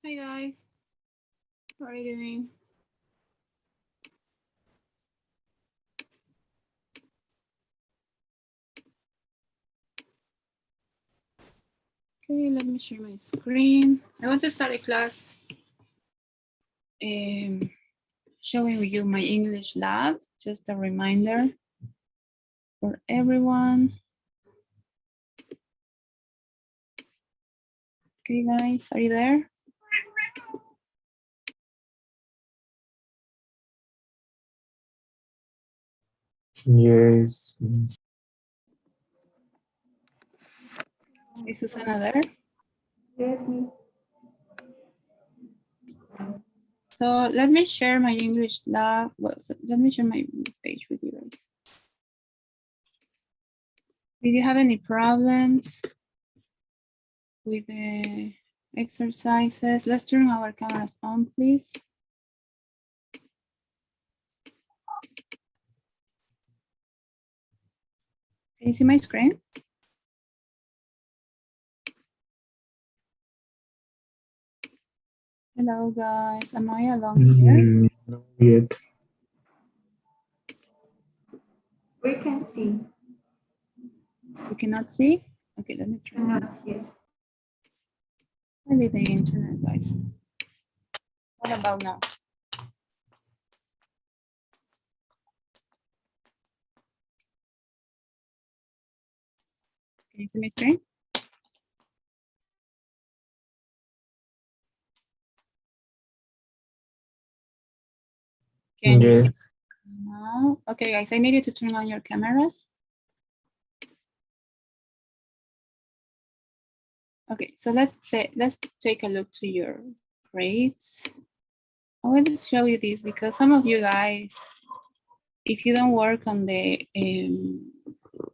Hi guys, how are you doing? Okay, let me share my screen. I want to start a class showing you my English lab. Just a reminder for everyone. Okay guys, are you there? Yes. Is Susana there? Yes, me. So let me share my English lab. Well, so let me share my page with you guys. Did you have any problems with the exercises? Let's turn our cameras on, please. Can you see my screen? Hello guys, am I alone here? Not yet. We can see. You cannot see? Okay, let me try. Cannot, yes. Maybe the internet, guys. What about now? Can you see my screen? Can you see Yes. now? Okay, guys, I need you to turn on your cameras. Okay, so let's take a look to your grades. I want to show you this because some of you guys, if you don't work on the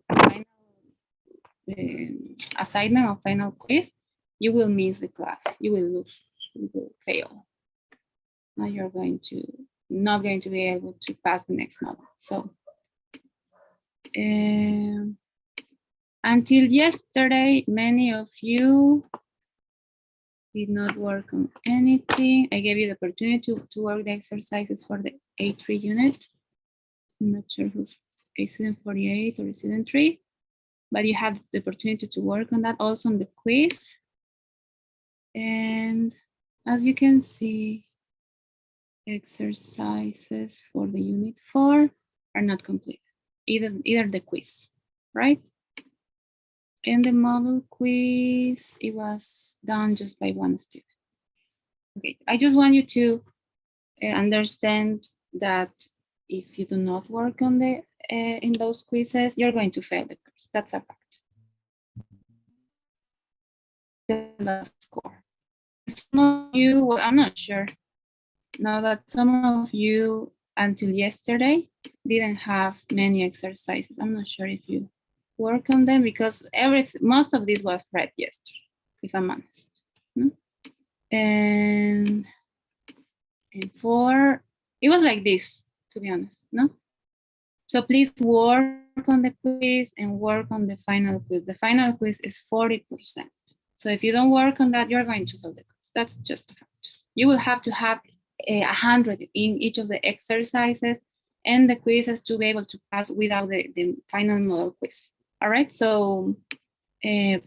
final assignment or final quiz, you will miss the class. You will lose. You will fail. Now you're not going to be able to pass the next model. So until yesterday, many of you did not work on anything. I gave you the opportunity to work the exercises for the A3 unit. I'm not sure who's a student 48 or a student 3, but you have the opportunity to work on that also on the quiz. And as you can see, exercises for the unit 4 are not complete, either the quiz, right? And the model quiz, it was done just by one student. Okay, I just want you to understand that if you do not work on the in those quizzes, you're going to fail the course. That's a fact. The score. Some of you, well, I'm not sure. Now that some of you until yesterday didn't have many exercises. I'm not sure if you work on them because most of this was read yesterday, if I'm honest. And for, it was like this, to be honest, no? So please work on the quiz and work on the final quiz. The final quiz is 40%. So if you don't work on that, you're going to fail the quiz. That's just a fact. You will have to have 100 in each of the exercises and the quizzes to be able to pass without the final model quiz. All right, so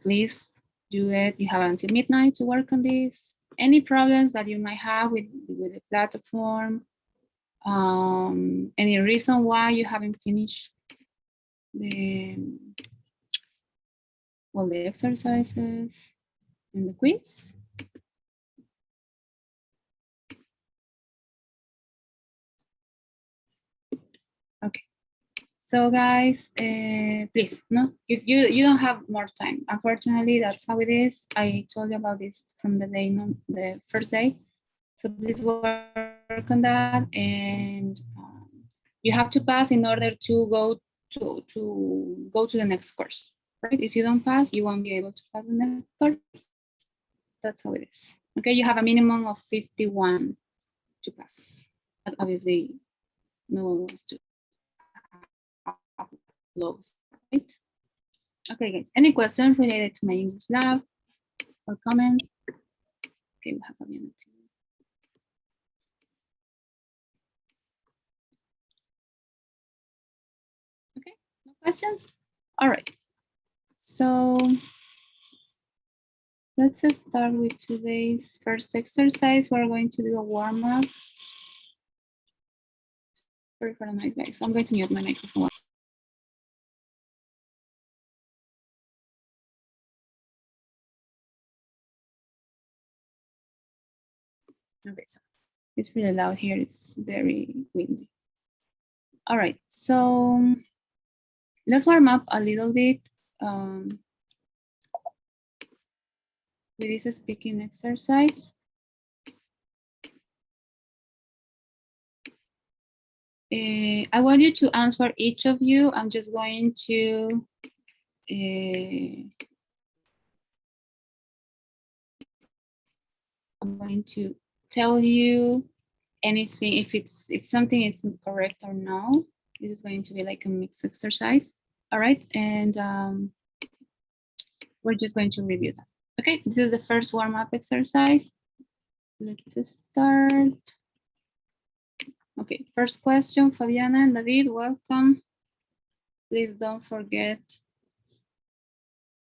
please do it. You have until midnight to work on this. Any problems that you might have with the platform, any reason why you haven't finished the exercises and the quiz? Okay. So guys, please, no, you don't have more time. Unfortunately, that's how it is. I told you about this from the first day. So please work on that, and you have to pass in order to go to the next course, right? If you don't pass, you won't be able to pass the next course. That's how it is. Okay, you have a minimum of 51 to pass. But obviously, no one wants to close, right? Okay, guys. Any questions related to my English lab or comment? Okay, we have Fabiana too. Okay, no questions? All right. So let's start with today's first exercise. We're going to do a warm-up. Sorry for the noise, guys. I'm going to mute my microphone. Okay, so it's really loud here. It's very windy. All right, so let's warm up a little bit with this speaking exercise. I want you to answer each of you. I'm just going to tell you anything if something is correct or no. This is going to be like a mixed exercise. All right, and we're just going to review that. Okay, this is the first warm-up exercise. Let's start. Okay, first question, Fabiana and David, welcome. Please don't forget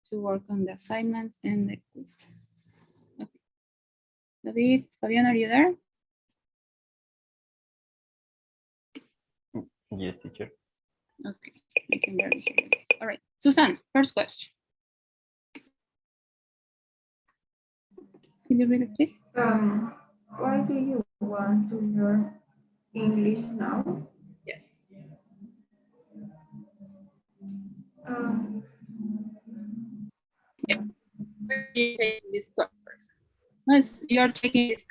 to work on the assignments and the quizzes. Okay. David, Fabiana, are you there? Yes, teacher. Okay, I can barely hear you. All right, Susan, first question. Can you read it, please? Why do you want to learn English now? Yes. Yeah. You're taking this course. Yes, you're taking this.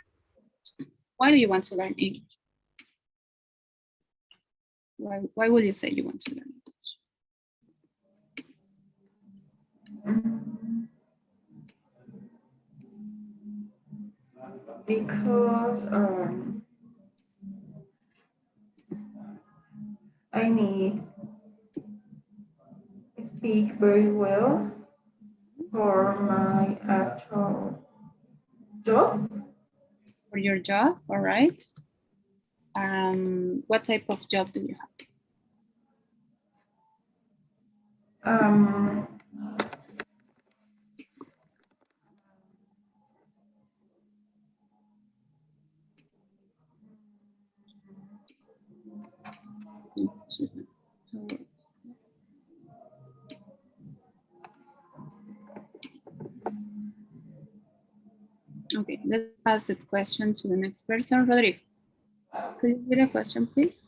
Why do you want to learn English? Why would you say you want to learn English? Because I need to speak very well for my actual job. For your job, all right. What type of job do you have? Okay, let's pass the question to the next person. Rodrigo, could you read the question, please?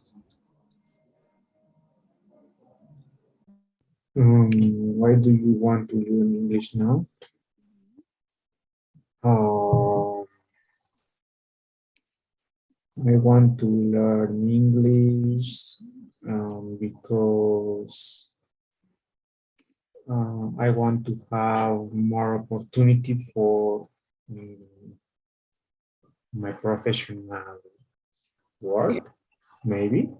Why do you want to learn English now? I want to learn English because I want to have more opportunity for my professional work, maybe.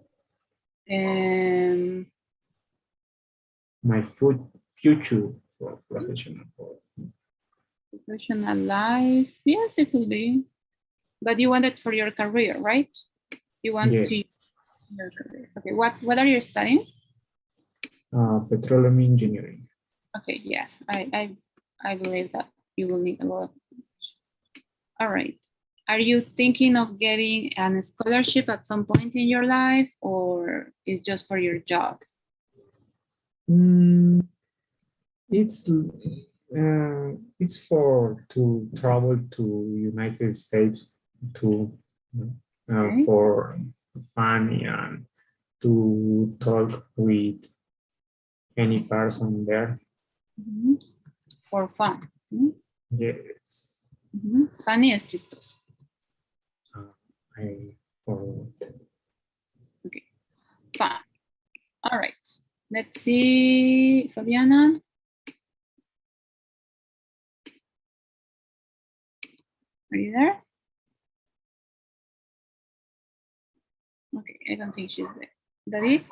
My future for professional work. Professional life, yes, it could be. But you want it for your career, right? You want to use your career. Okay, what are you studying? Petroleum engineering. Okay, yes, I believe that you will need a lot of English. All right. Are you thinking of getting a scholarship at some point in your life, or it's just for your job? It's for to travel to United States to Okay. for fun and to talk with any person there. For fun. Yes. Funny es chistoso. I forgot. Okay. Fun. All right. Let's see, Fabiana. Are you there? Okay, I don't think she's there. David,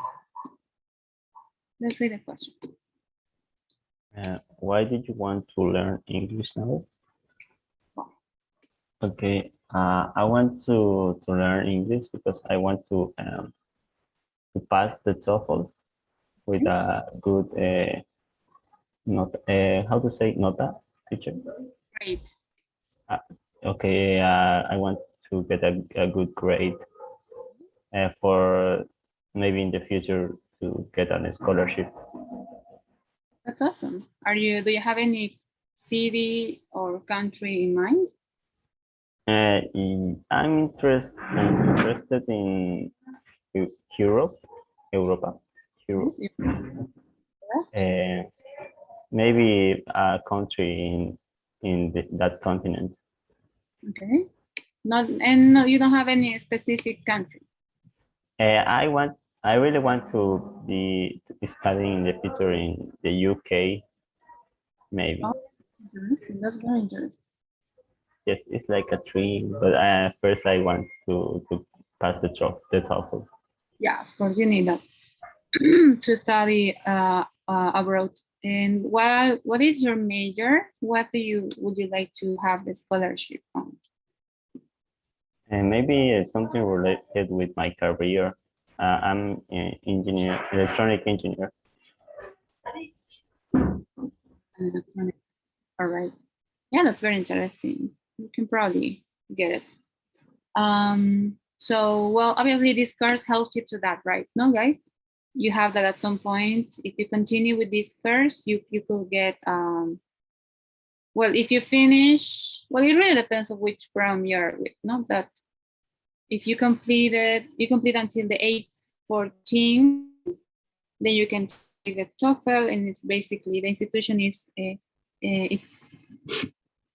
let's read the question. Why did you want to learn English now? Okay. I want to learn English because I want to pass the TOEFL with a good not how to say nota teacher. Great. Okay. I want to get a good grade for maybe in the future to get a scholarship. That's awesome. Do you have any city or country in mind? I'm interested in Europe, Europa, Europe. Yes, correct. Maybe a country in that continent. Okay. Not and no, you don't have any specific country. I really want to be studying in the future in the UK, maybe. Oh, interesting. That's very interesting. Yes, it's like a dream, but first I want to pass the TOEFL. Yeah, of course you need that to study abroad. And what is your major? What would you like to have the scholarship on? And maybe something related with my career. I'm an engineer, electronic engineer. Electronic. All right. Yeah, that's very interesting. You can probably get it. So, well, obviously this course helps you to that, right? No, guys? You have that at some point. If you continue with this course, you could get, well, if you finish, well, it really depends on which program you're with, no? But if you complete it, you complete until the 814, then you can take the TOEFL, and it's basically, the institution is, it's,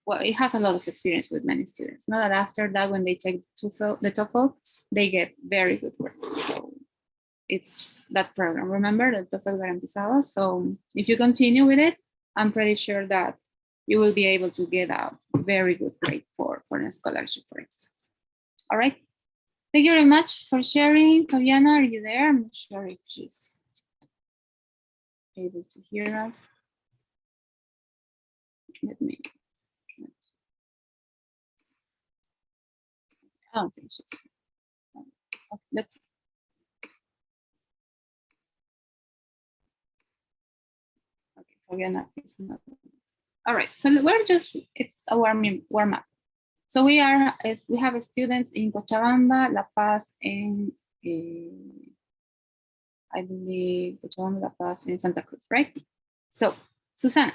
well, it has a lot of experience with many students. Now that after that, when they take the TOEFL, they get very good work. So it's that program. Remember the TOEFL garantizado. So if you continue with it, I'm pretty sure that you will be able to get a very good grade for a scholarship, for instance. All right. Thank you very much for sharing. Fabiana, are you there? I'm not sure if she's able to hear us. Let me. I don't think she's. Okay, let's see. Okay, Fabiana is not. All right, so we're just, it's a warm up. So we have students in Cochabamba, La Paz, and I believe Cochabamba, La Paz, and Santa Cruz, right? So, Susana,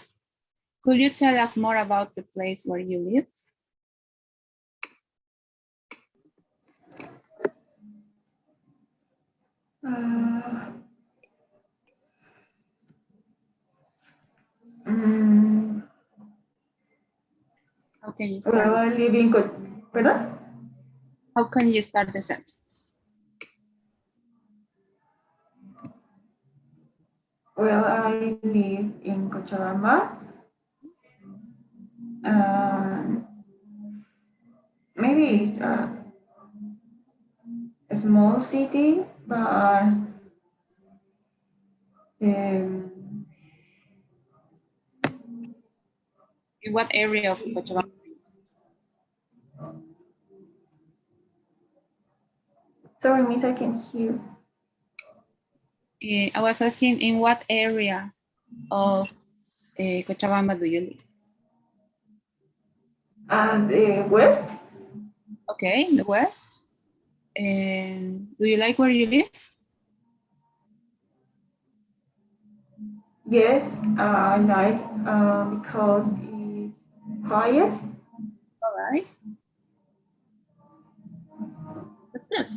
could you tell us more about the place where you live? How can you start? Well, I live in pardon? How can you start the sentence? Well, I live in Cochabamba. Maybe it's a small city, but In what area of Cochabamba? sorry, miss, I can hear. I was asking, in what area of Cochabamba do you live? The west? Okay, in the west. And do you like where you live? Yes, I like because it's quiet. All right. That's good.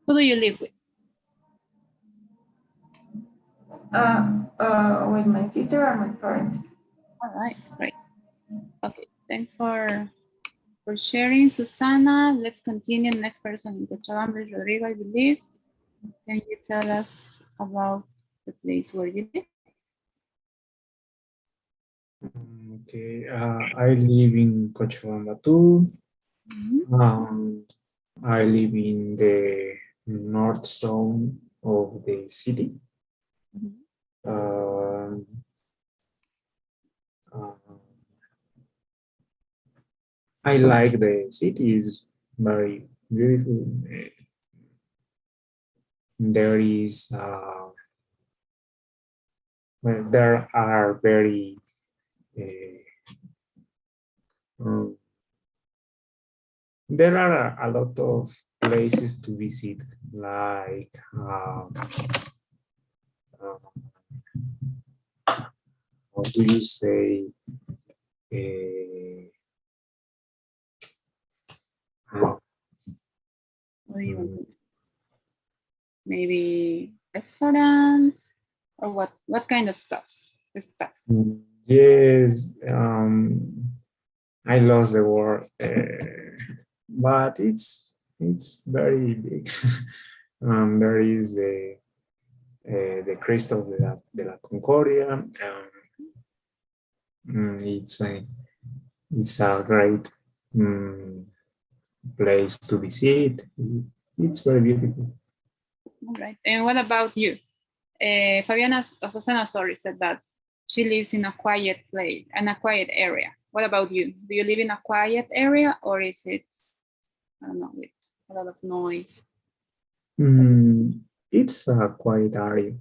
Who do you live with? With my sister and my parents. All right, great. Okay, thanks for sharing, Susana. Let's continue. The next person in Cochabamba is Rodrigo, I believe. Can you tell us about the place where you live? Okay, I live in Cochabamba too. I live in the north zone of the city. I like the city. It's very beautiful. There is well, there are very um, there are a lot of places to visit, like how do you say? Uh, What do you want to do? Maybe restaurants or what? What kind of stuff? yes, I lost the word, but it's very big. There is the Crystal de la Concordia. It's a great place to visit. It's very beautiful. All right. And what about you? Fabiana Susana, sorry, said that she lives in a quiet place, in a quiet area. What about you? Do you live in a quiet area or is it, I don't know, with a lot of noise? It's a quiet area.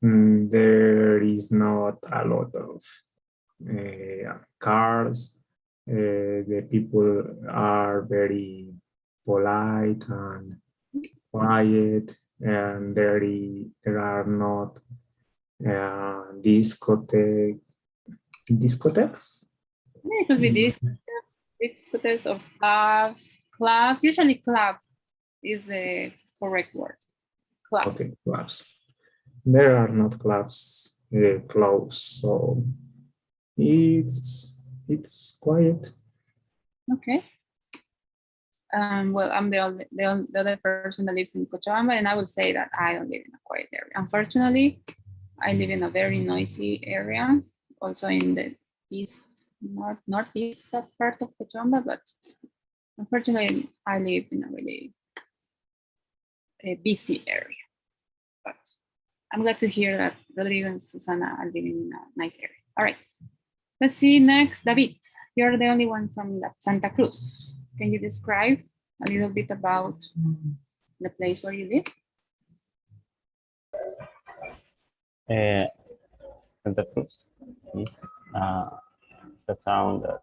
There is not a lot of cars. The people are very polite and quiet, and there are not discotheques. Yeah, it could be discotheques of clubs. Clubs, usually club is the correct word. Club. Okay, clubs. There are not clubs close, so it's quiet. Okay. Well, I'm the other person that lives in Cochabamba, and I will say that I don't live in a quiet area. Unfortunately, I live in a very noisy area, also in the northeast part of Cochabamba, but unfortunately, I live in a really busy area. But I'm glad to hear that Rodrigo and Susana are living in a nice area. All right, let's see next, David. You're the only one from Santa Cruz. Can you describe a little bit about the place where you live? Santa Cruz is a town that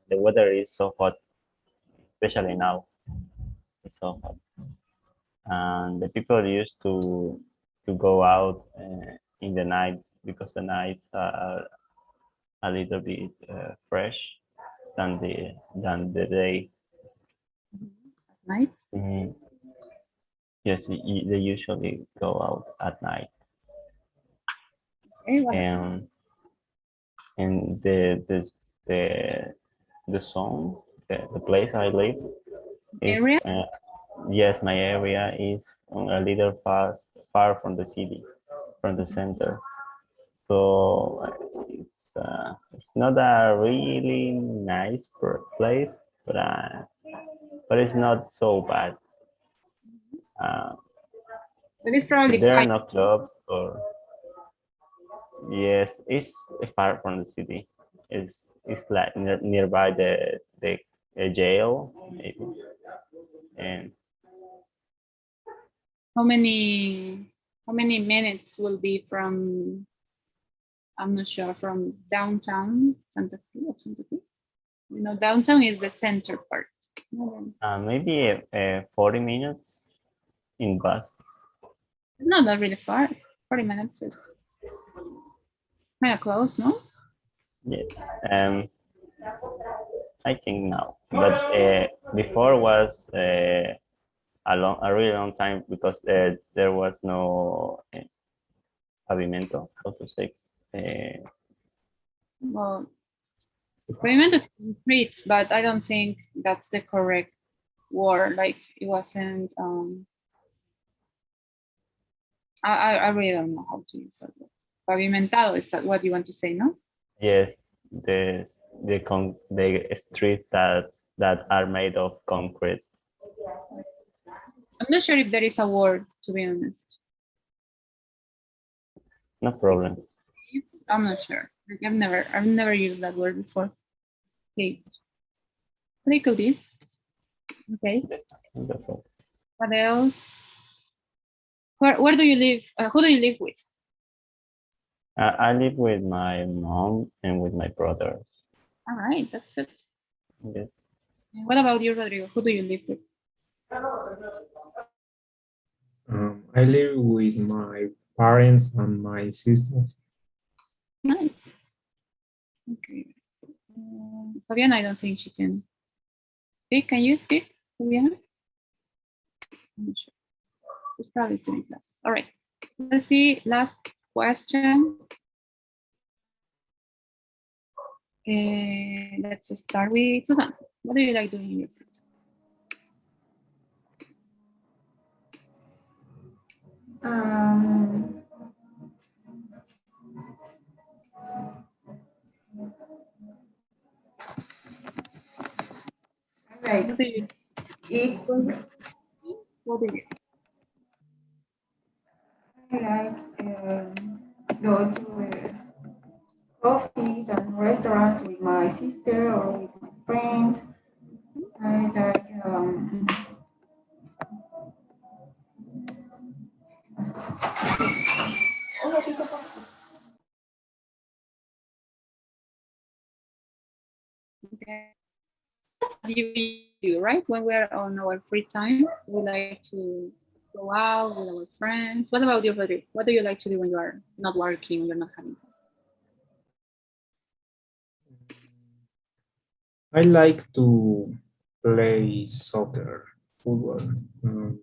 the weather is so hot, especially now. It's so hot, and the people used to go out in the night because the nights are a little bit fresh than the day. At night? Yes, they usually go out at night. Okay, what And the zone, the place I live is area? Yes, my area is a little far from the city, from the center. So it's not a really nice place, but it's not so bad. But it's probably There are quite no clubs or yes, it's far from the city. It's like nearby the jail, maybe. And how many minutes will be from, I'm not sure, from downtown Santa Cruz? You know, downtown is the center part. maybe 40 minutes in bus. Not that really far. 40 minutes is kind of close, no? Yeah. I think now, but before was a really long time because there was no pavimento, how to say. Well, pavement is concrete, but I don't think that's the correct word. Like it wasn't. I really don't know how to use that word. Pavimentado, is that what you want to say, no? Yes, the streets that are made of concrete. I'm not sure if there is a word, to be honest. No problem. I'm not sure. Like, I've never used that word before. Okay. But it could be. Okay. Wonderful. What else? Where do you live? Who do you live with? I live with my mom and with my brother. All right, that's good. Yes. And what about you, Rodrigo? Who do you live with? I live with my parents and my sisters. Nice. Okay. Fabiana, I don't think she can speak. Can you speak, Fabiana? I'm not sure. She's probably still in class. All right. Let's see. Last question. Let's start with Susan. What do you like doing in your free Um, I time? like What do you eat. What do you I like go to coffees and restaurants with my sister or with my friends. I like Okay. You do, right? When we're on our free time, we like to go out with our friends. What about you, Rodrigo? What do you like to do when you are not working, when you're not having class? I like to play soccer, football, um,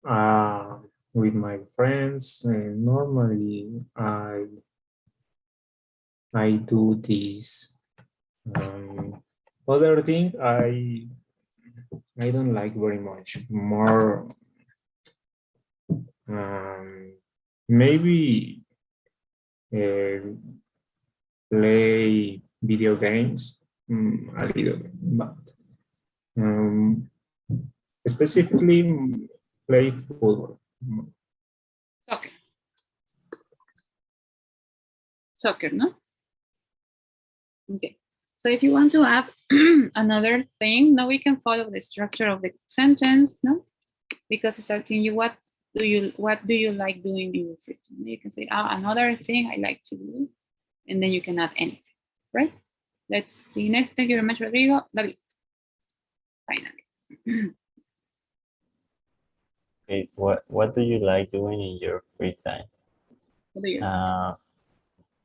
uh, with my friends. And normally, I do this. Other thing, I don't like very much. More, maybe play video games a little, but specifically play football. Soccer. Soccer, no? Okay. So if you want to add another thing, now we can follow the structure of the sentence, no? Because it's asking you what do you like doing in your free time? You can say, another thing I like to do, and then you can add anything, right? Let's see next. Thank you very much, Rodrigo. David. Finally. Okay. What do you like doing in your free time? What do you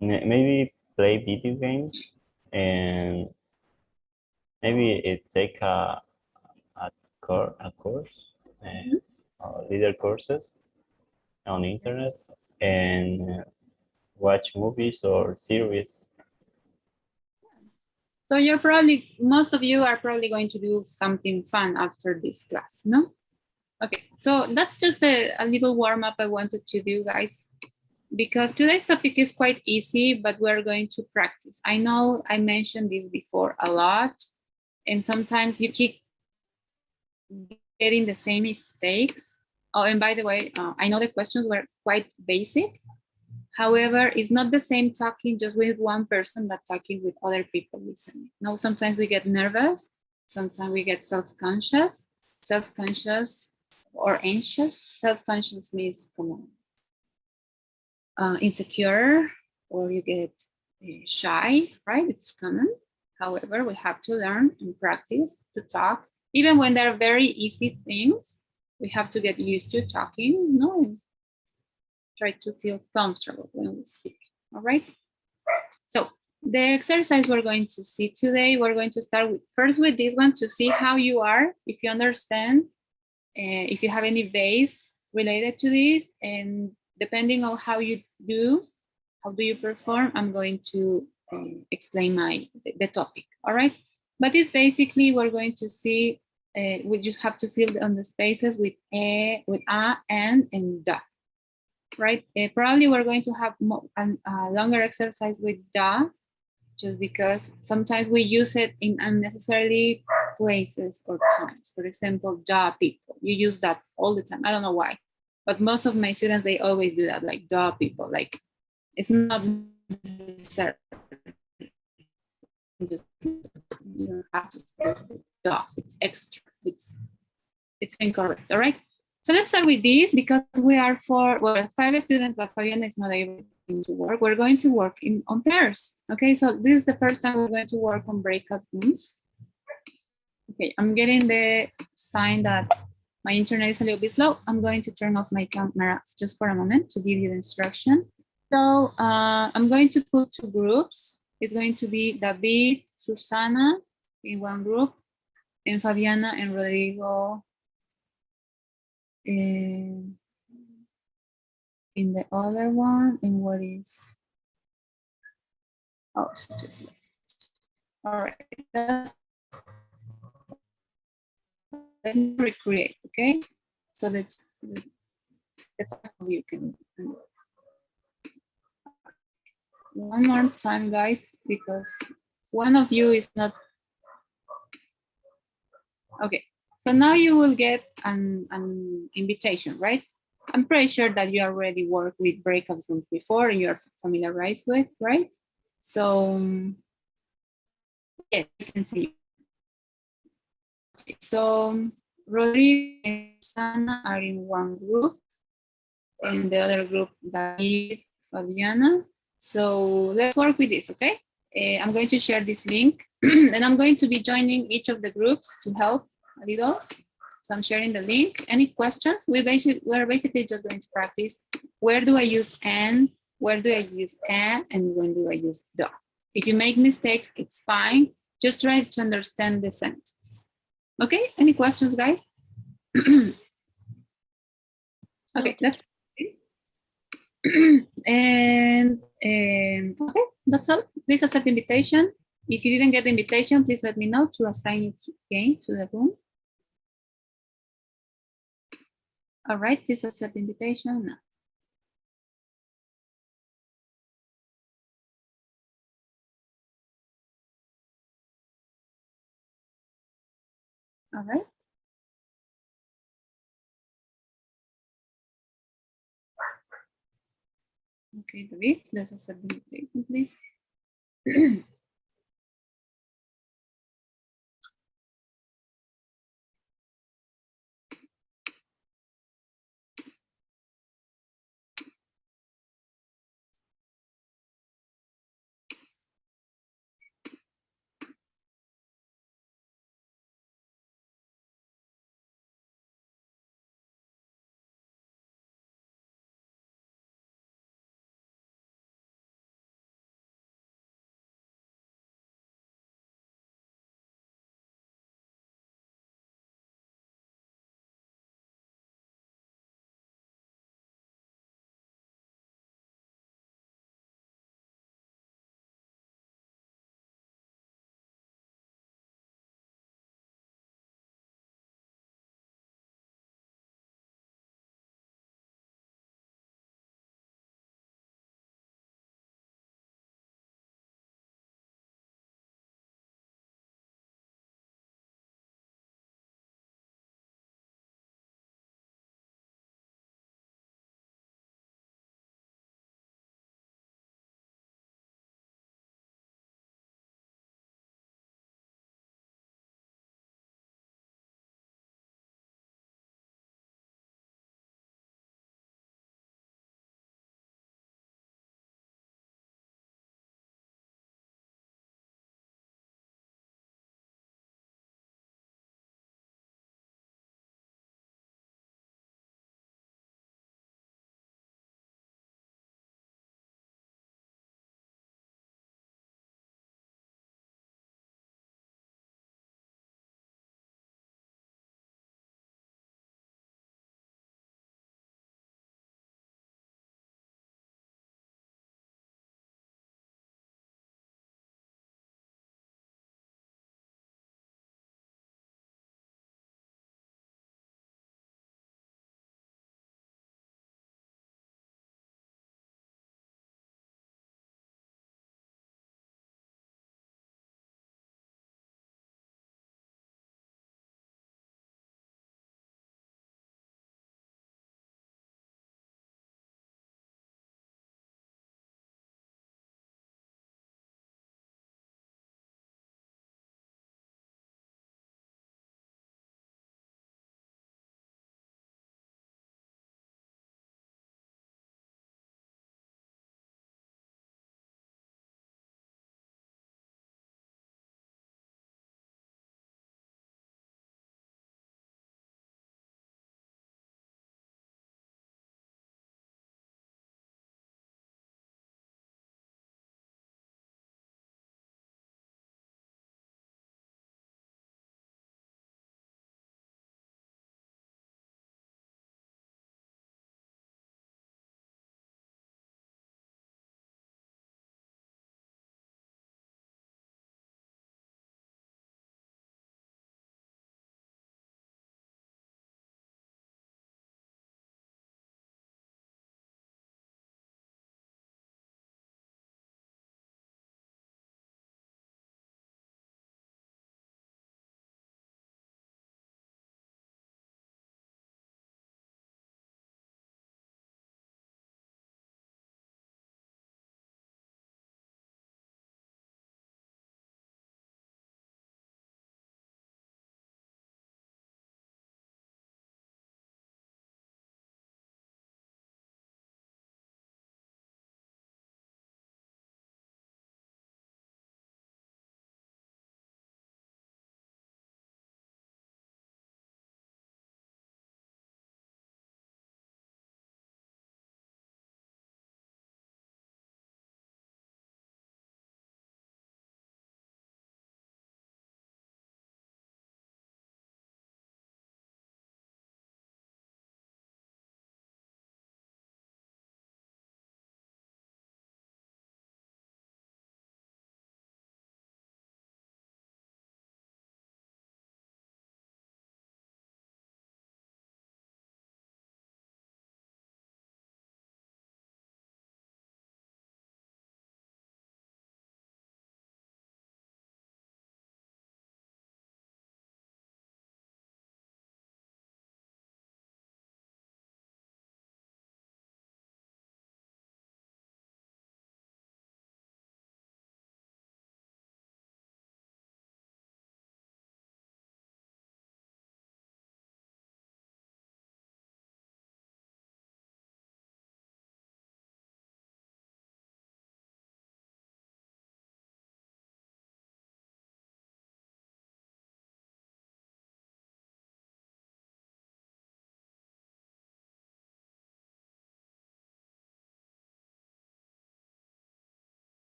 Maybe play video games and maybe take a course, leader courses on internet and watch movies or series. So most of you are probably going to do something fun after this class, no? Okay, so that's just a little warm up I wanted to do, guys, because today's topic is quite easy, but we're going to practice. I know I mentioned this before a lot, and sometimes you keep getting the same mistakes. Oh, and by the way, I know the questions were quite basic. However, it's not the same talking just with one person, but talking with other people listening. No, sometimes we get nervous. Sometimes we get self-conscious or anxious. Self-conscious means insecure, or you get shy, right? It's common. However, we have to learn and practice to talk. Even when they're very easy things, we have to get used to talking, and try to feel comfortable when we speak, all right? So the exercise we're going to see today, we're going to start first with this one to see how you are, if you understand, if you have any base related to this, and depending on how you do, how do you perform, I'm going to explain the topic, all right? But it's basically, we're going to see, we just have to fill on the spaces with a, and da, right? Probably we're going to have a longer exercise with da, just because sometimes we use it in unnecessarily places or times. For example, da people, you use that all the time. I don't know why, but most of my students, they always do that, like da people, like it's not unnecessary. You don't have to use the dog. It's extra. It's incorrect. All right. So let's start with this because we are 5 students, but Fabiana is not able to work. We're going to work on pairs. Okay. So this is the first time we're going to work on breakout rooms. Okay. I'm getting the sign that my internet is a little bit slow. I'm going to turn off my camera just for a moment to give you the instruction. So I'm going to put 2 groups. It's going to be David, Susana in one group, and Fabiana and Rodrigo in the other one. And what is, oh, she just left. All right. Let me recreate, okay? So that the 5 of you can one more time, guys, because one of you is not. Okay, so now you will get an invitation, right? I'm pretty sure that you already worked with breakout rooms before and you're familiarized with, right? So, yes, you can see. So, Rodrigo and Sana are in one group, and the other group, David, Fabiana. So let's work with this, okay? I'm going to share this link, and I'm going to be joining each of the groups to help a little. So I'm sharing the link. Any questions? We're basically just going to practice. Where do I use and? Where do I use and when do I use the? If you make mistakes, it's fine. Just try to understand the sentence. Okay, any questions, guys? Okay, let's. And okay, that's all. Please accept the invitation. If you didn't get the invitation, please let me know to assign you again to the room. All right, please accept the invitation now. All right. Okay, David, let's accept the invitation, please.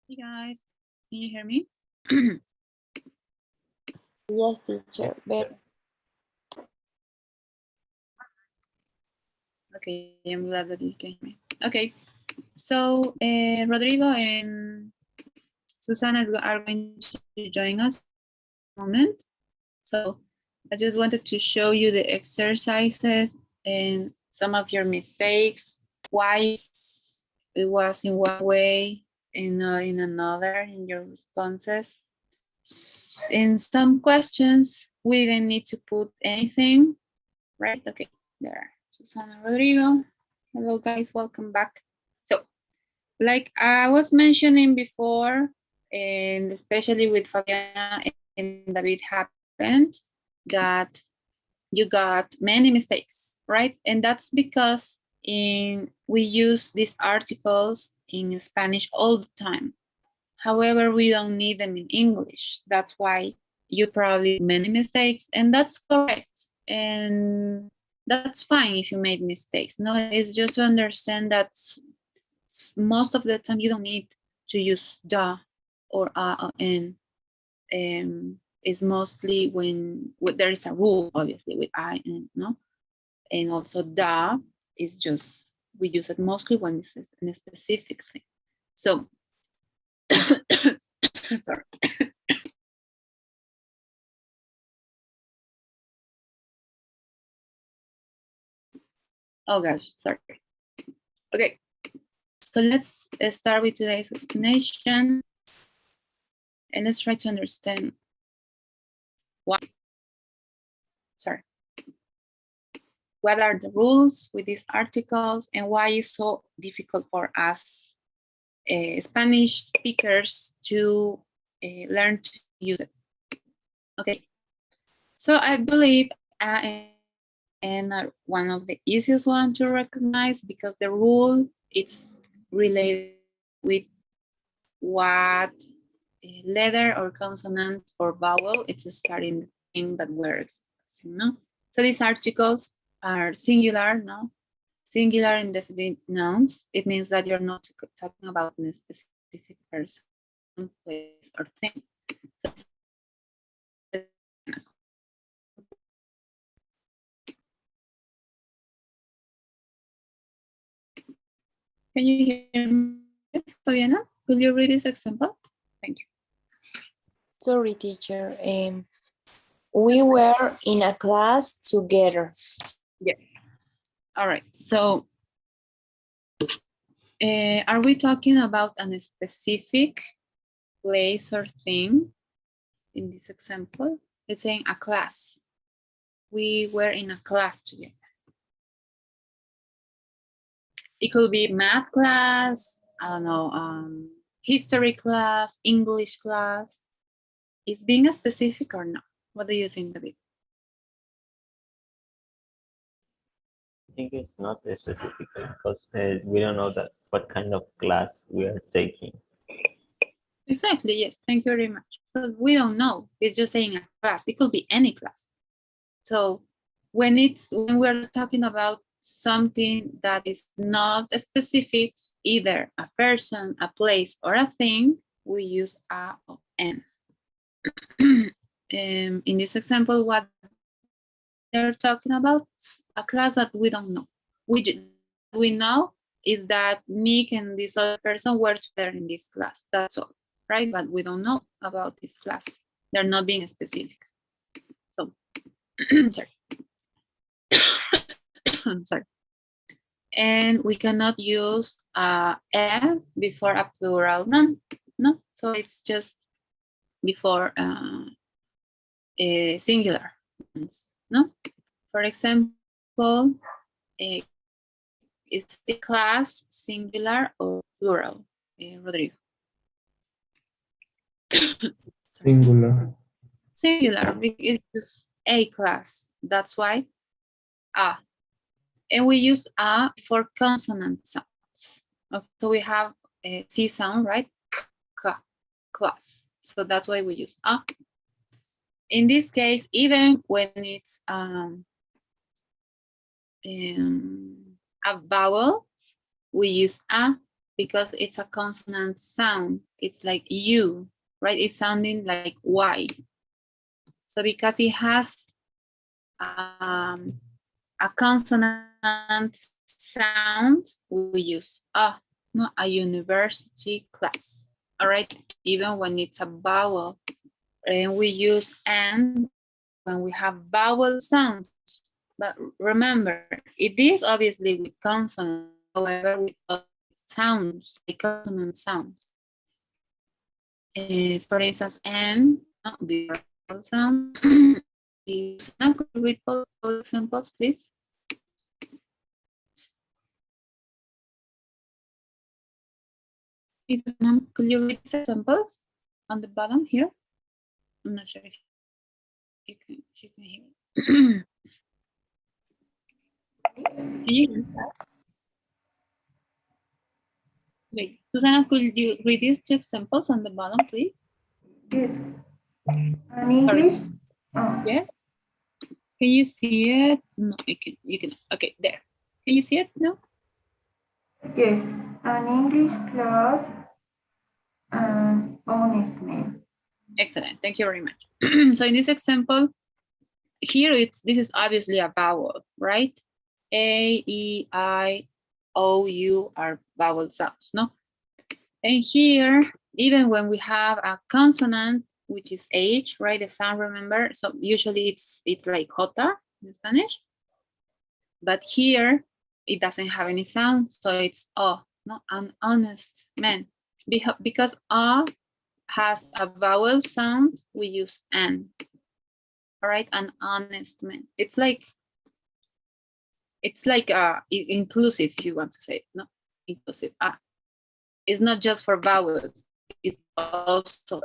Hey guys, can you hear me? Yes, teacher. But Okay, I'm glad that you can hear me. Okay, so Rodrigo and Susana are going to join us in a moment. So I just wanted to show you the exercises and some of your mistakes, why it was in one way and not in another in your responses. In some questions, we didn't need to put anything, right? Okay, there. Susana Rodrigo. Hello, guys. Welcome back. So, like I was mentioning before, and especially with Fabiana and David happened, that you got many mistakes, right? And that's because we use these articles in Spanish all the time. However, we don't need them in English. That's why you probably made many mistakes, and that's correct. And that's fine if you made mistakes. No, it's just to understand that most of the time you don't need to use the or and is mostly when there is a rule, obviously, with I and no, and also the is just we use it mostly when it's in a specific thing. So, sorry. Oh gosh, sorry. Okay, so let's start with today's explanation, and let's try to understand why. Sorry. What are the rules with these articles and why it's so difficult for us Spanish speakers to learn to use it. Okay, so I believe and one of the easiest one to recognize because the rule it's related with what letter or consonant or vowel it's starting the thing that we're expressing, no? So these articles are singular, no? Singular indefinite nouns. It means that you're not talking about a specific person, place, or thing. So can you hear me, Fabiana? Will you read this example? Thank you. sorry, teacher. We were in a class together. Yes. All right. So are we talking about a specific place or thing in this example? It's saying a class. We were in a class together. It could be math class, I don't know, history class, English class. Is being a specific or not? What do you think, David? I think it's not specific because we don't know that what kind of class we are taking. Exactly, yes, thank you very much. But we don't know, it's just saying a class. It could be any class. So when we're talking about something that is not specific, either a person, a place, or a thing, we use a or an. In this example, what they're talking about a class that we don't know. We know is that Nick and this other person were together in this class. That's all, right? But we don't know about this class. They're not being specific. So, sorry. I'm sorry. And we cannot use a before a plural noun. No, so it's just before a singular. No, for example, is the class singular or plural, Rodrigo? Singular. Singular, because a class. That's why a. And we use a for consonant sounds. Okay, so we have a C sound, right? K, class. So that's why we use a. In this case, even when it's a vowel, we use a. because it's a consonant sound. It's like U, right? It's sounding like Y. So because it has a consonant sound, we use not a university class. All right, even when it's a vowel, and we use and when we have vowel sounds. But remember, it is obviously with consonants, however, with sounds, like consonant sounds. For instance, and before vowel sound. Could you read both examples, please? Could you read the examples on the bottom here? I'm not sure if you can hear it. Can you hear that? Wait, Susana, could you read these two examples on the bottom, please? Yes. And English. Yes. Can you see it? No, you can. Okay, there. Can you see it? No? Yes. An English class and honest man. Excellent. Thank you very much. So in this example, here this is obviously a vowel, right? A, E, I, O, U are vowel sounds, no? And here, even when we have a consonant, which is H, right? The sound, remember? So usually it's like Jota in Spanish. But here, it doesn't have any sound, so it's O, no? An honest man. Because O has a vowel sound, we use N. All right, an honest man. It's like inclusive, if you want to say it, no? Inclusive. It's not just for vowels. It's also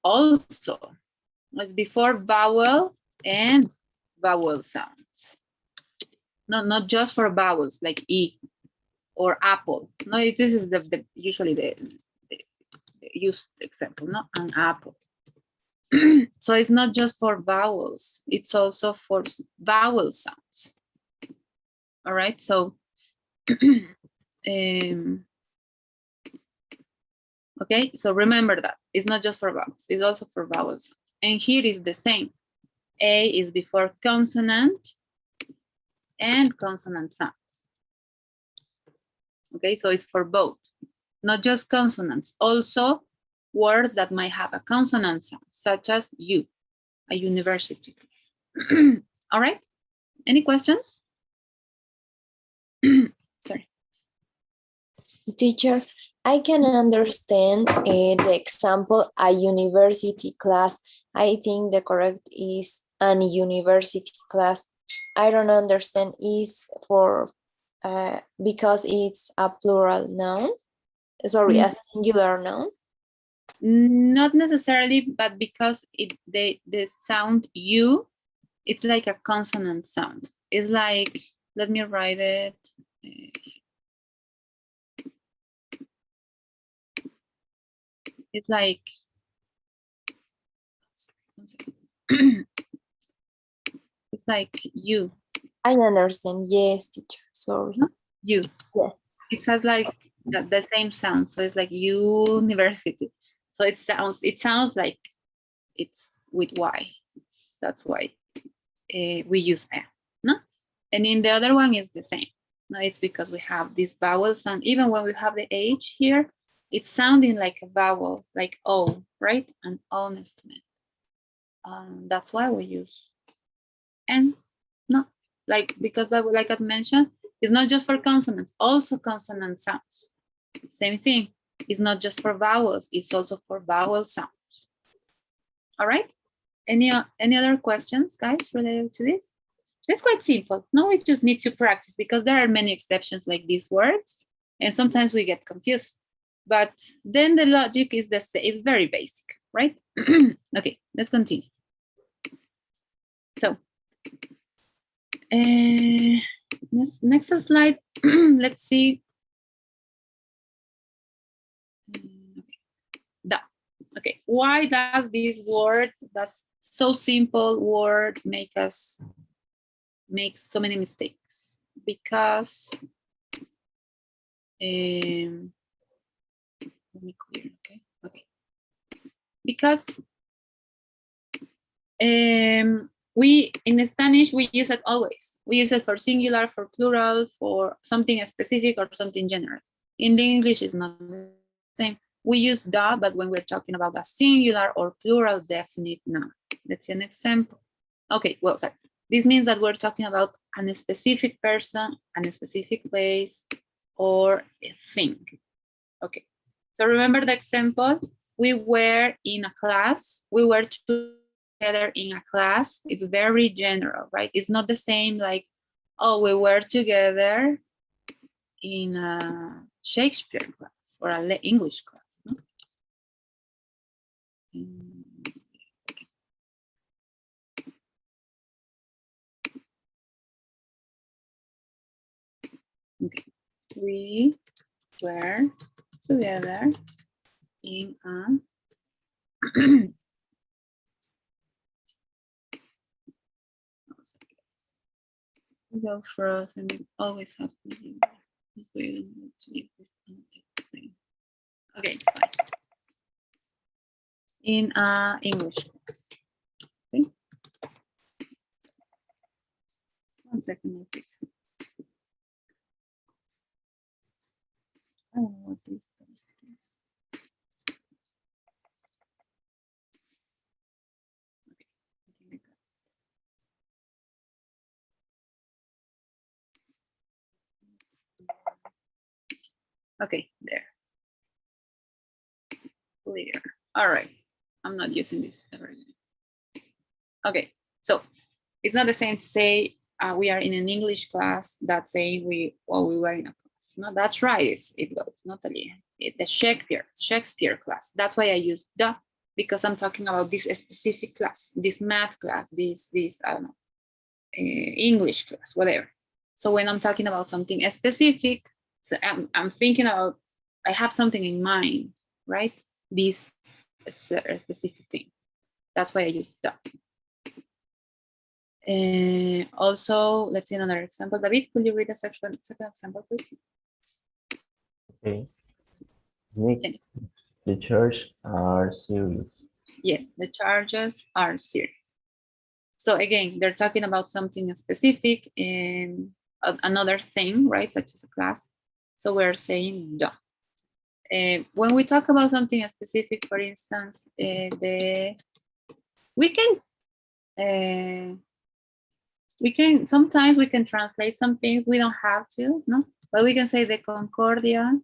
it's before vowel and vowel sounds. No, not just for vowels like E or apple. No, this is usually the used example, no? An apple. So it's not just for vowels, it's also for vowel sounds. All right, so okay, so remember that it's not just for vowels, it's also for vowel sounds. And here is the same. A is before consonant and consonant sounds. Okay, so it's for both, not just consonants, also words that might have a consonant sound, such as U, a university. All right, any questions? Sorry. Teacher, I can understand the example, a university class. I think the correct is an university class. I don't understand is for, because it's a plural noun. Sorry, a singular noun. Not necessarily, but because the sound U, it's like a consonant sound. It's like, let me write it. It's like, it's like U. I understand. Yes, teacher. Sorry. No? U. Yes. It has like the same sound. So it's like university. So it sounds like it's with Y. That's why we use A. No? And in the other one is the same. No, it's because we have this vowel sound. Even when we have the H here, it's sounding like a vowel, like O, right? An honest man. That's why we use N. No, because that, like I mentioned, it's not just for consonants, also consonant sounds. Same thing. It's not just for vowels, it's also for vowel sounds. All right. Any other questions, guys, related to this? It's quite simple. No, we just need to practice because there are many exceptions like these words, and sometimes we get confused. But then the logic is it's very basic, right? Okay, let's continue. So, next slide. Let's see. Okay, why does this word, that's so simple word, make so many mistakes? Because Let me clear, okay? Okay. Because we, in Spanish, we use it always. We use it for singular, for plural, for something specific or something general. In the English, it's not the same. We use the, but when we're talking about a singular or plural definite noun. Let's see an example. Okay, well, sorry. This means that we're talking about a specific person, a specific place, or a thing. Okay, so remember the example? We were in a class. We were together in a class. It's very general, right? It's not the same like, oh, we were together in a Shakespeare class or an English class. No? Okay, we were together in a go for us, and it always has to be this way. I don't want to leave this thing. Okay, fine. In English class. Okay. 1 second, please. I don't know what this is. Okay, there. Clear. All right. I'm not using this ever again. Okay, so it's not the same to say we are in an English class that saying we were in a class. No, that's right. It goes, not the Shakespeare class. That's why I use the, because I'm talking about this specific class, this math class, this I don't know, English class, whatever. So when I'm talking about something specific, so I'm thinking about, I have something in mind, right? This specific thing. That's why I use the. Also, let's see another example. David, could you read the second example, please? Okay. Nick, the charges are serious. Yes, the charges are serious. So again, they're talking about something specific and another thing, right? Such as a class. So we're saying the. When we talk about something specific, for instance, sometimes we can translate some things. We don't have to, no, but we can say the Concordia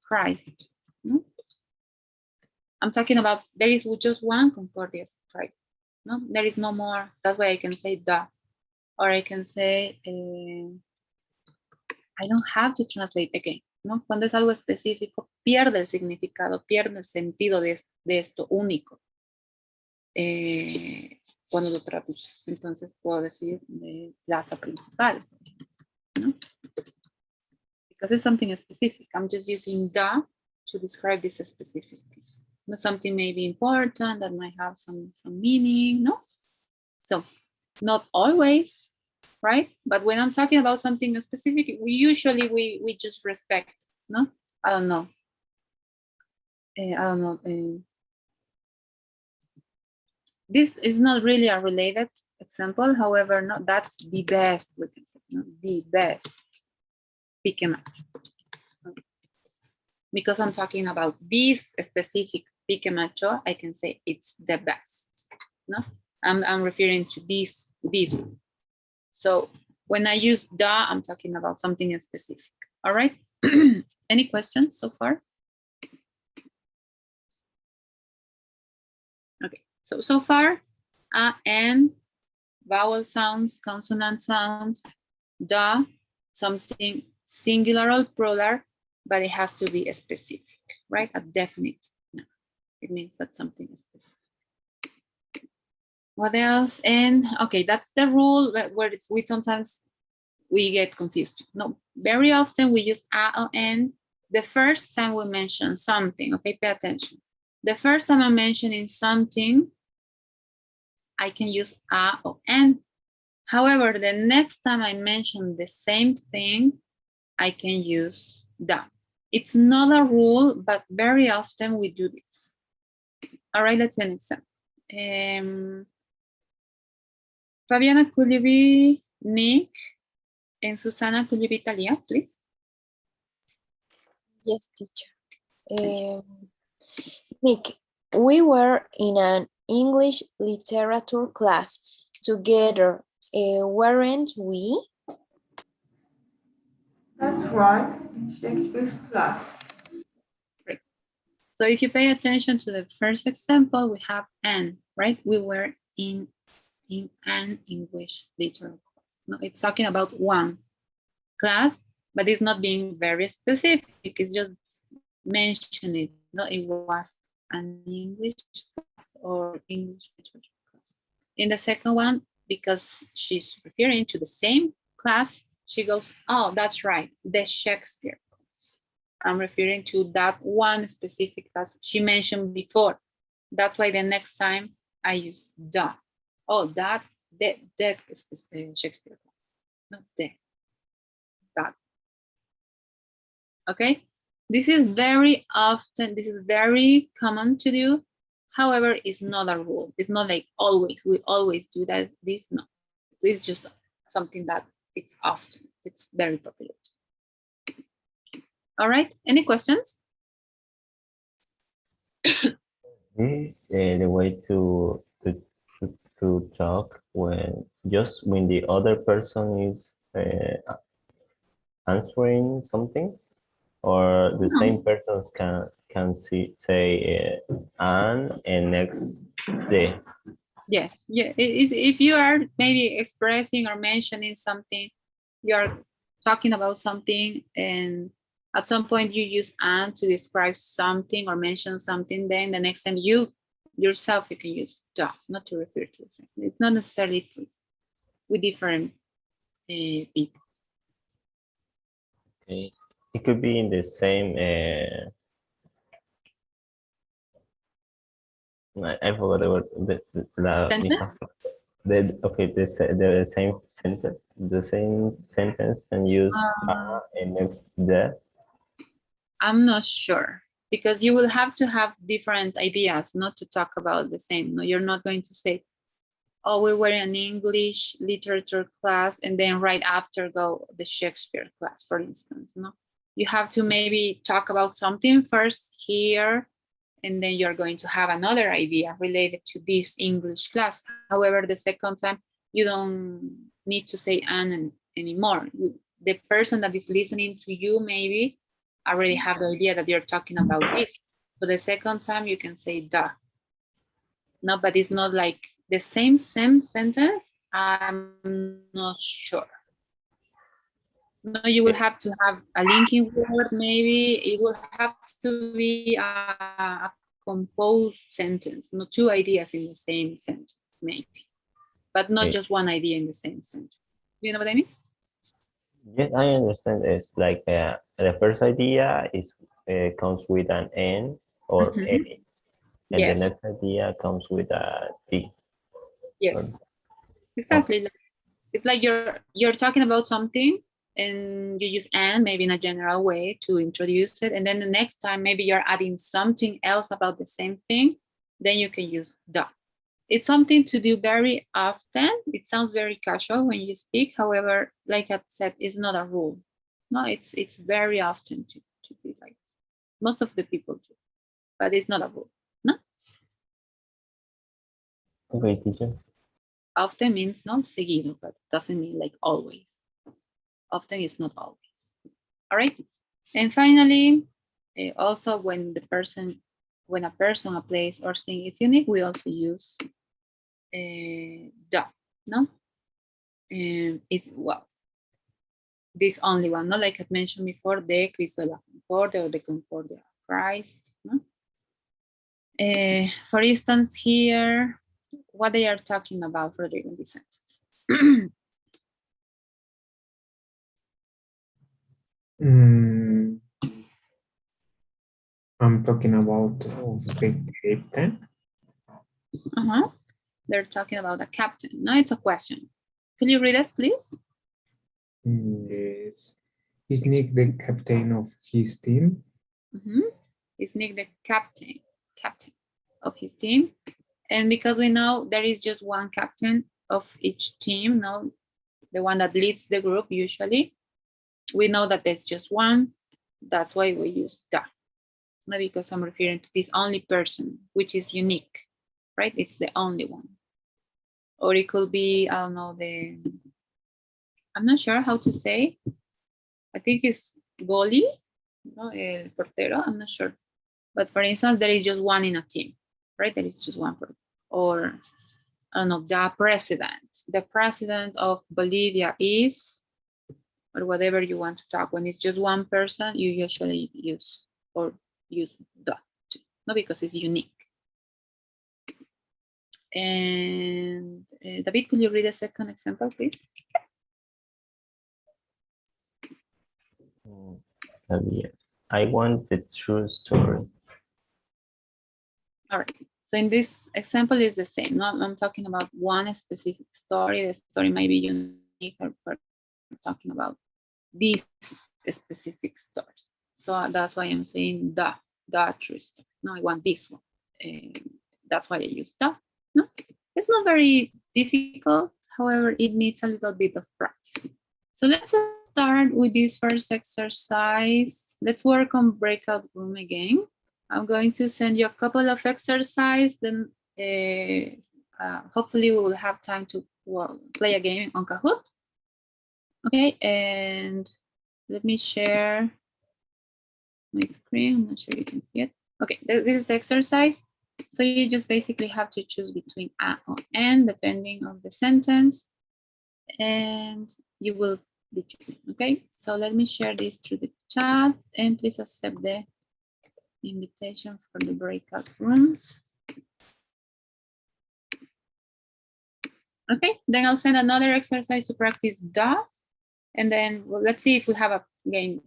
Christ. No? I'm talking about there is just one Concordia Christ. No, there is no more. That's why I can say the, or I can say I don't have to translate again. ¿No? Cuando es algo específico, pierde el significado, pierde el sentido de esto único. Cuando lo traduces. Entonces puedo decir de plaza principal. ¿No? Because it's something specific. I'm just using the to describe this specific thing. No, something may be important that might have some meaning, no? So not always, right? But when I'm talking about something specific, we usually we just respect, no? I don't know. This is not really a related example. However, no, that's the best we can say, no? The best. Pick a match. Because I'm talking about this specific pique macho, I can say it's the best. No, I'm referring to this one. So when I use the, I'm talking about something specific. All right. Any questions so far? Okay. So far, and vowel sounds, consonant sounds, the, something singular or plural, but it has to be specific, right? A definite. No, it means that something is specific. What else? And okay, that's the rule where we sometimes get confused. No, very often we use a or n the first time we mention something. Okay, pay attention. The first time I'm mentioning something, I can use a or n. However, the next time I mention the same thing, I can use the. It's not a rule, but very often we do this. All right, let's see an example. Fabiana, could you be Nick? And Susana, could you be Talia, please? Yes, teacher. Nick, we were in an English literature class together, weren't we? That's right, in Shakespeare's class. Great. So if you pay attention to the first example, we have an, right? We were in an English literature class. No, it's talking about one class, but it's not being very specific. It's just mentioning, no, it was an English class or English literature class. In the second one, because she's referring to the same class, she goes, oh, that's right, the Shakespeare class. I'm referring to that one specific class she mentioned before. That's why the next time I use the. Oh, the Shakespeare class, not that. Okay, this is very often, this is very common to do. However, it's not a rule. It's not like always, we always do that. This, no, it's just something that it's often, it's very popular. All right, any questions? This is the way to talk when the other person is answering something, or the same persons can say and next day. Yes, yeah. If you are maybe expressing or mentioning something, you are talking about something, and at some point you use "and" to describe something or mention something, then the next time you yourself you can use "the," not to refer to the same. It's not necessarily with different people. Okay, it could be in the same. I forgot Sentence? The same sentence and use and next the. I'm not sure, because you will have to have different ideas not to talk about the same. No, you're not going to say, oh, we were in English literature class and then right after go the Shakespeare class, for instance. No, you have to maybe talk about something first here, and then you're going to have another idea related to this English class. However, the second time you don't need to say "an" anymore. The person that is listening to you maybe already have the idea that you're talking about this. So the second time you can say "the." No, but it's not like the same sentence. I'm not sure. No, you will have to have a linking word, maybe. It will have to be a composed sentence, not two ideas in the same sentence, maybe. But not just one idea in the same sentence. Do you know what I mean? Yes, I understand. It's like the first idea is comes with an N or A, and Yes. the next idea comes with a T. Yes, exactly. It's like you're talking about something and you use "and" maybe in a general way to introduce it, and then the next time maybe you're adding something else about the same thing, then you can use "the." It's something to do very often. It sounds very casual when you speak. However, like I said, it's not a rule. No, it's very often to be like most of the people do, but it's not a rule. No, Okay, teacher. often means not seguido, but doesn't mean like always. Often is not always. All right. And finally, also when a person, a place or thing is unique, we also use the, no? It's, well, this only one, not like I mentioned before, de Cristo de la Concordia or the Concordia of Christ, no? For instance, here, what they are talking about, Rodrigo, in this sentence. I'm talking about the captain. They're talking about a captain. No, it's a question. Can you read it, please? Yes. Is Nick the captain of his team? Is Nick the captain of his team? And because we know there is just one captain of each team, no, the one that leads the group usually, we know that there's just one. That's why we use that. Not because I'm referring to this only person, which is unique, right? It's the only one. Or it could be, I don't know, I'm not sure how to say. I think it's goalie, no, el portero, I'm not sure. But for instance, there is just one in a team, right? There is just one person. Or, I don't know, the president. The president of Bolivia is, or whatever you want to talk. When it's just one person, you usually use the, no, because it's unique. And David, could you read the second example, please? Yes. I want the true story. All right. So in this example, is the same. No, I'm talking about one specific story. The story might be unique, or we're talking about this specific story. So that's why I'm saying the true story. No, I want this one. That's why I use the. No, it's not very difficult. However, it needs a little bit of practice. So let's start with this first exercise. Let's work on breakout room again. I'm going to send you a couple of exercises. Then hopefully we will have time to play a game on Kahoot. Okay, and let me share my screen. I'm not sure you can see it. Okay, this is the exercise. So you just basically have to choose between A or N, depending on the sentence. And you will be choosing, okay? So let me share this through the chat, and please accept the invitation for the breakout rooms. Okay, then I'll send another exercise to practice that. And then let's see if we have a game,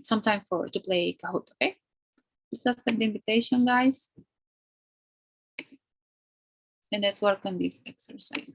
some time to play Kahoot, okay? Please accept the invitation, guys. And let's work on this exercise.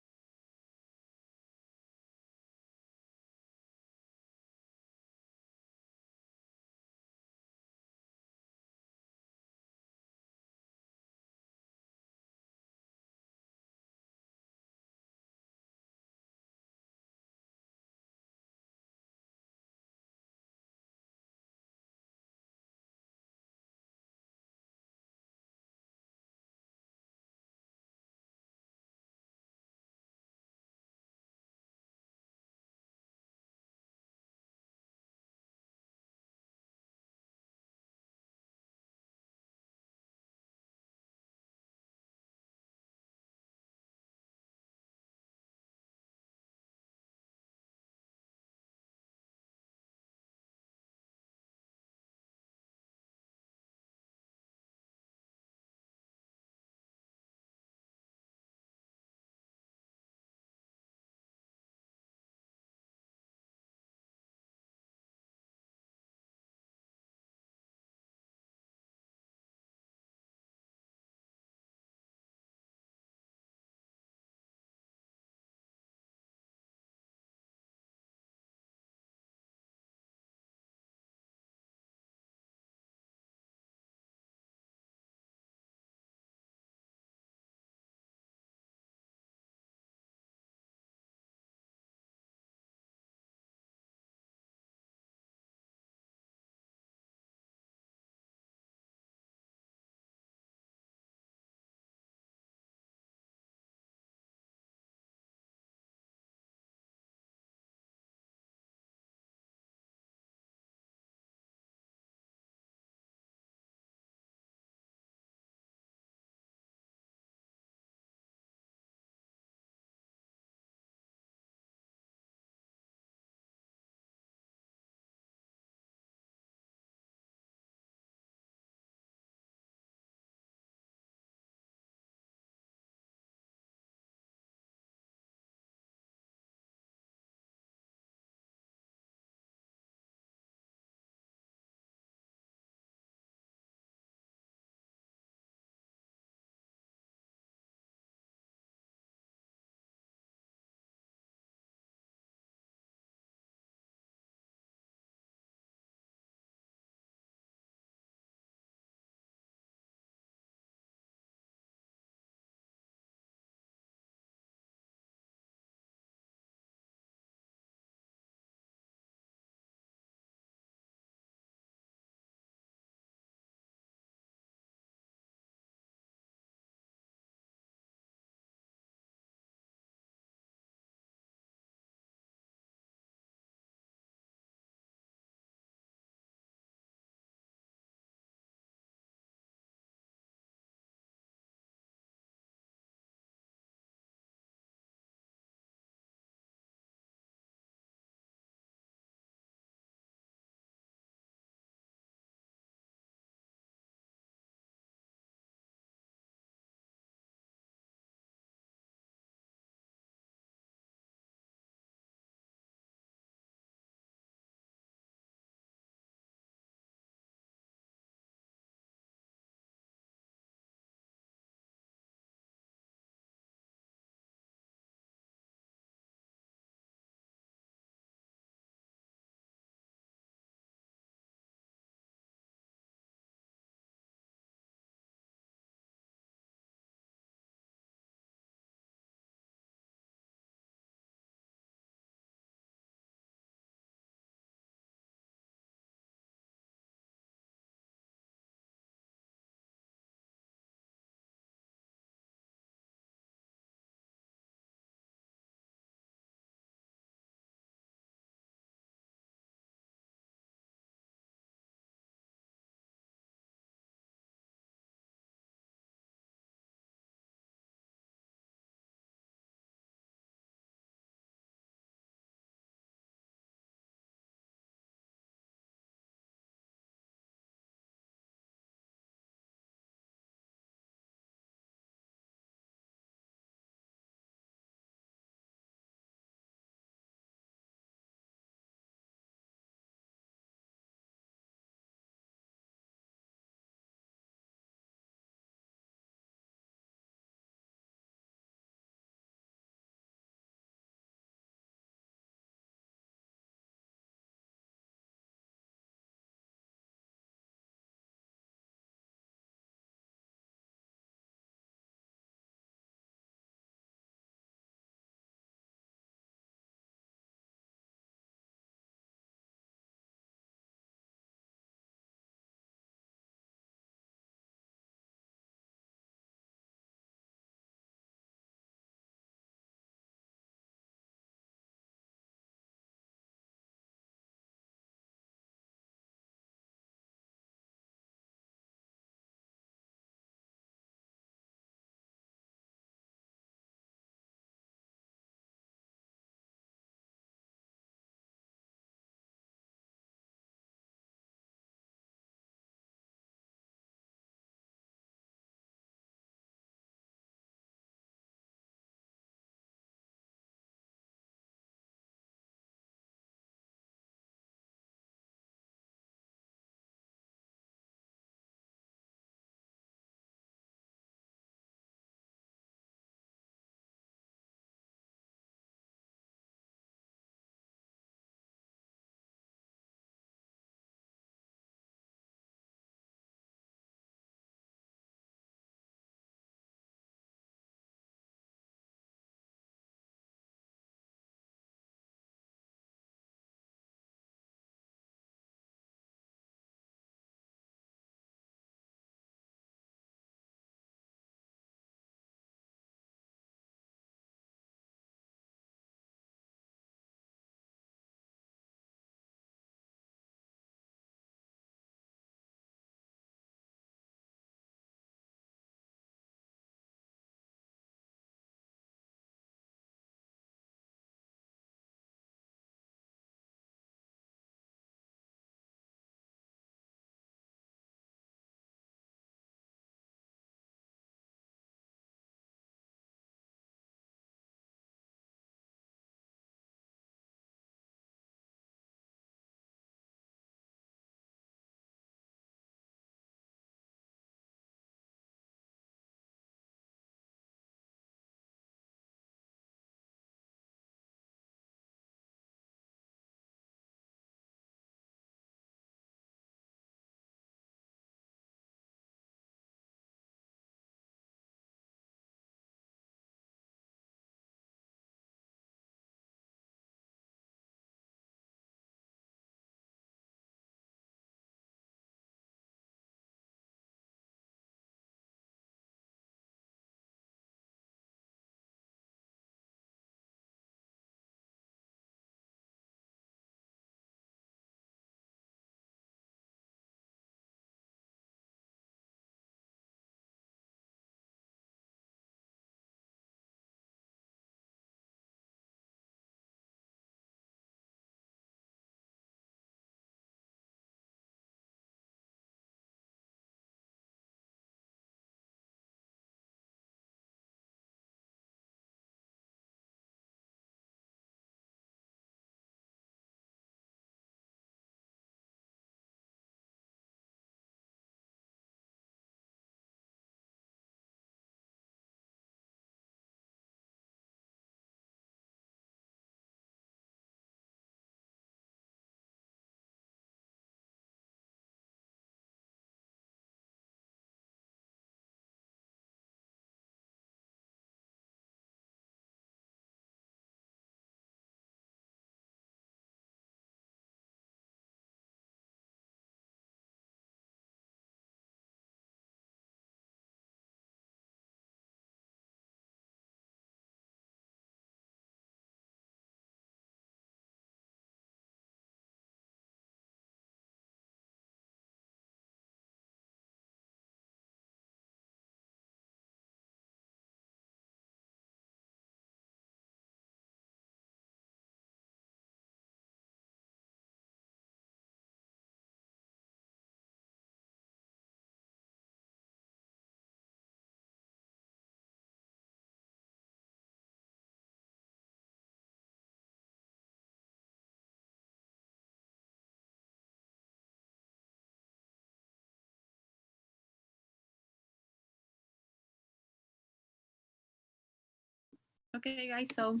Okay, guys, so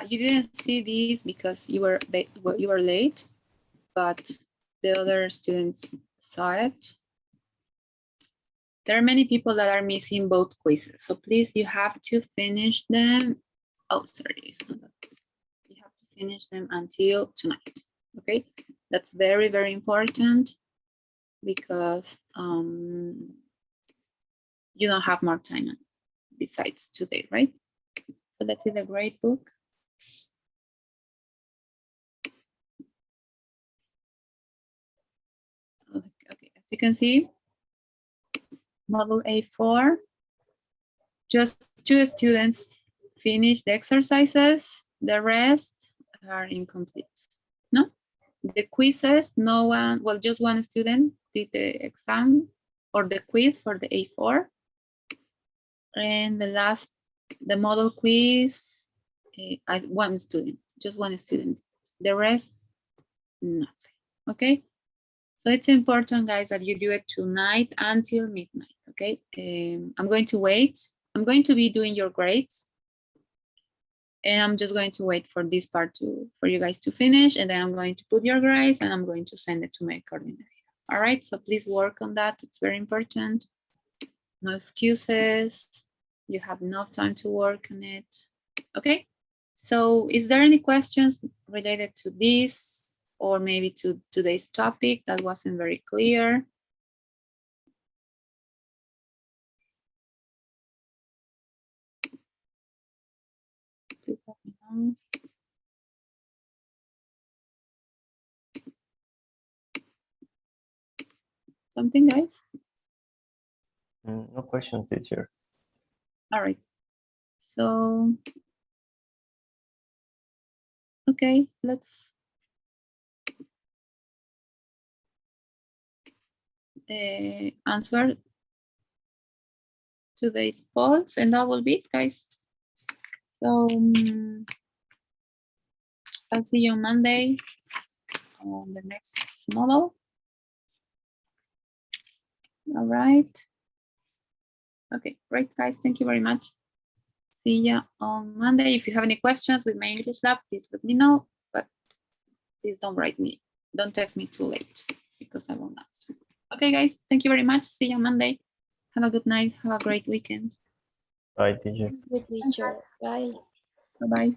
you didn't see these because you were late, but the other students saw it. There are many people that are missing both quizzes, so please, you have to finish them. Oh, sorry, it's not that. You have to finish them until tonight, okay? That's very, very important because you don't have more time besides today, right? So let's see the grade book. Okay, as you can see, model A4, just 2 students finished the exercises, the rest are incomplete. No, the quizzes, no one, well, just one student did the exam or the quiz for the A4. And the model quiz, one student, just one student. The rest, nothing, okay? So it's important, guys, that you do it tonight until midnight, okay? I'm going to wait. I'm going to be doing your grades. And I'm just going to wait for this part for you guys to finish. And then I'm going to put your grades and I'm going to send it to my coordinator. All right, so please work on that. It's very important. No excuses. You have enough time to work on it. Okay, so is there any questions related to this or maybe to today's topic that wasn't very clear? Please let me know. Something, guys? No question, teacher. All right. So, okay, let's answer today's polls, and that will be it, guys. So, I'll see you on Monday on the next model. All right. Okay, great, guys. Thank you very much. See ya on Monday. If you have any questions with my English lab, please let me know. But please don't write me. Don't text me too late because I won't answer. Okay, guys. Thank you very much. See you on Monday. Have a good night. Have a great weekend. Bye, teacher. Good teachers. Bye. Bye-bye.